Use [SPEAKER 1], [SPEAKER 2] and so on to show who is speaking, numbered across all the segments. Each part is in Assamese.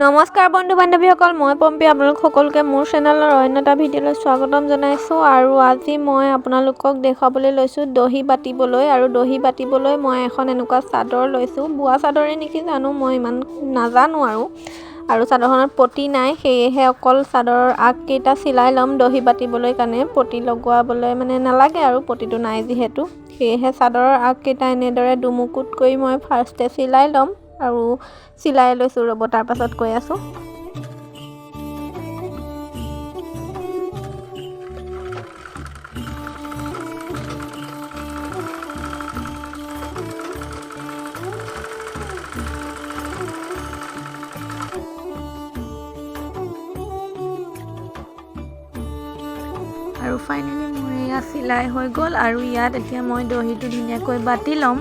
[SPEAKER 1] নমস্কাৰ বন্ধু বান্ধৱীসকল, মই পম্পী আপোনালোক সকলোকে মোৰ চেনেলৰ অন্য এটা ভিডিঅ'লৈ স্বাগতম জনাইছোঁ। আৰু আজি মই আপোনালোকক দেখুৱাবলৈ লৈছোঁ দহি বাতিবলৈ। আৰু দহি বাতিবলৈ মই এখন এনেকুৱা চাদৰ লৈছোঁ, বোৱা চাদৰে নেকি জানো, মই ইমান নাজানো। আৰু চাদৰখনত পতি নাই, সেয়েহে অকল চাদৰৰ আগকেইটা চিলাই ল'ম দহি বাতিবলৈ কাৰণে। পতি লগোৱাবলৈ মানে নালাগে আৰু পতিটো নাই যিহেতু, সেয়েহে চাদৰৰ আগকেইটা এনেদৰে দুমুকুট কৰি মই ফাৰ্ষ্টে চিলাই ল'ম। আৰু চিলাই লৈছোঁ, ৰ'ব তাৰ পাছত কৈ আছোঁ। আৰু ফাইনেলি মোৰ এয়া চিলাই হৈ গ'ল। আৰু ইয়াত এতিয়া মই দহিটো ধুনীয়াকৈ বাতি ল'ম।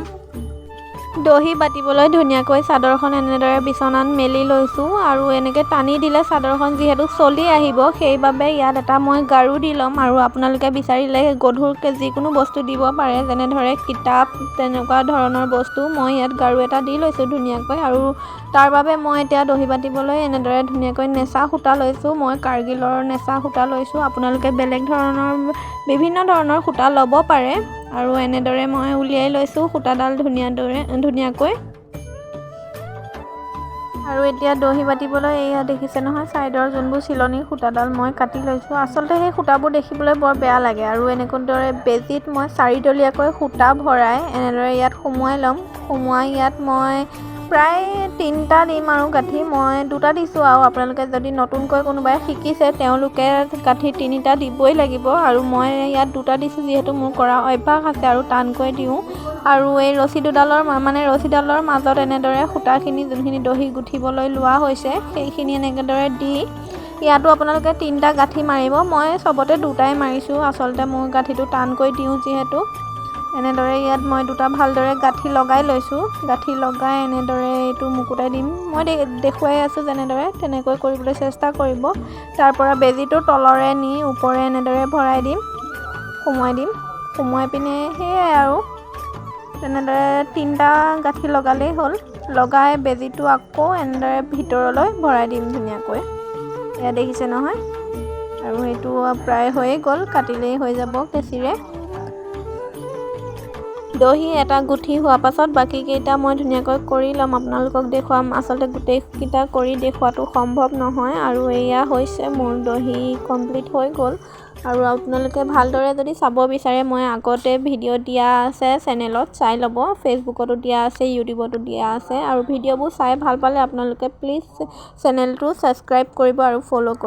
[SPEAKER 1] দহি বাতিবলৈ ধুনীয়াকৈ চাদৰখন এনেদৰে বিচনাত মেলি লৈছোঁ। আৰু এনেকৈ টানি দিলে চাদৰখন যিহেতু চলি আহিব, সেইবাবে ইয়াত এটা মই গাৰু দি ল'ম। আৰু আপোনালোকে বিচাৰিলে গধুৰকৈ যিকোনো বস্তু দিব পাৰে, যেনে ধৰে কিতাপ, তেনেকুৱা ধৰণৰ বস্তু। মই ইয়াত গাৰু এটা দি লৈছোঁ ধুনীয়াকৈ। আৰু তাৰ বাবে মই এতিয়া দহি বাতিবলৈ এনেদৰে ধুনীয়াকৈ নেচা সূতা লৈছোঁ। মই কাৰ্গিলৰ নেচা সূতা লৈছোঁ, আপোনালোকে বেলেগ ধৰণৰ বিভিন্ন ধৰণৰ সূতা ল'ব পাৰে। আৰু এনেদৰে মই উলিয়াই লৈছোঁ সূতাডাল ধুনীয়াকৈ। আৰু এতিয়া দহি বাতিবলৈ এয়া দেখিছে নহয়, ছাইডৰ যোনবোৰ চিলনিৰ সূতাডাল মই কাটি লৈছোঁ। আচলতে সেই সূতাবোৰ দেখিবলৈ বৰ বেয়া লাগে। আৰু এনেদৰে বেজীত মই 4ডলীয়াকৈ সূতা ভৰাই এনেদৰে ইয়াত সুমুৱাই ল'ম। সুমুৱাই ইয়াত মই প্ৰায় 3টা দিম আৰু গাঁঠি। মই 2টা দিছোঁ, আৰু আপোনালোকে যদি নতুনকৈ কোনোবাই শিকিছে তেওঁলোকে গাঁঠি 3টা দিবই লাগিব। আৰু মই ইয়াত 2টা দিছোঁ যিহেতু মোৰ কৰা অভ্যাস আছে আৰু টানকৈ দিওঁ। আৰু এই ৰছীডালৰ মাজত এনেদৰে সূতাখিনি যোনখিনি দহি গুঠিবলৈ লোৱা হৈছে সেইখিনি এনেদৰে দি ইয়াতো আপোনালোকে 3টা গাঁঠি মাৰিব। মই চবতে 2টাই মাৰিছোঁ, আচলতে মোৰ গাঁঠিটো টানকৈ দিওঁ যিহেতু। এনেদৰে ইয়াত মই 2টা ভালদৰে গাঁঠি লগাই লৈছোঁ। গাঁঠি লগাই এনেদৰে এইটো মুকুতাই দিম। মই দেখুৱাই আছোঁ যেনেদৰে, তেনেকৈ কৰিবলৈ চেষ্টা কৰিব। তাৰ পৰা বেজীটো তলৰে নি ওপৰে এনেদৰে ভৰাই দিম, সুমুৱাই দিম। সুমুৱাই পিনে সেয়াই আৰু তেনেদৰে 3টা গাঁঠি লগালেই হ'ল। লগাই বেজীটো আকৌ এনেদৰে ভিতৰলৈ ভৰাই দিম ধুনীয়াকৈ। এয়া দেখিছে নহয়। আৰু সেইটো প্ৰায় হৈয়ে গ'ল, কাটিলেই হৈ যাব কেঁচিৰে। দহি এটা গুঠি হোৱাৰ পাছত বাকীকেইটা মই ধুনীয়াকৈ কৰি ল'ম, আপোনালোকক দেখুৱাম। আচলতে গোটেইকেইটা কৰি দেখুৱাটো সম্ভৱ নহয়। আৰু এয়া হৈছে মোৰ দহি কমপ্লিট হৈ গ'ল। আৰু আপোনালোকে ভালদৰে যদি চাব বিচাৰে, মই আগতে ভিডিঅ' দিয়া আছে চেনেলত, চাই ল'ব। ফেচবুকতো দিয়া আছে, ইউটিউবতো দিয়া আছে। আৰু ভিডিঅ'বোৰ চাই ভাল পালে আপোনালোকে প্লিজ চেনেলটো ছাবস্ক্ৰাইব কৰিব আৰু ফ'ল' কৰিব।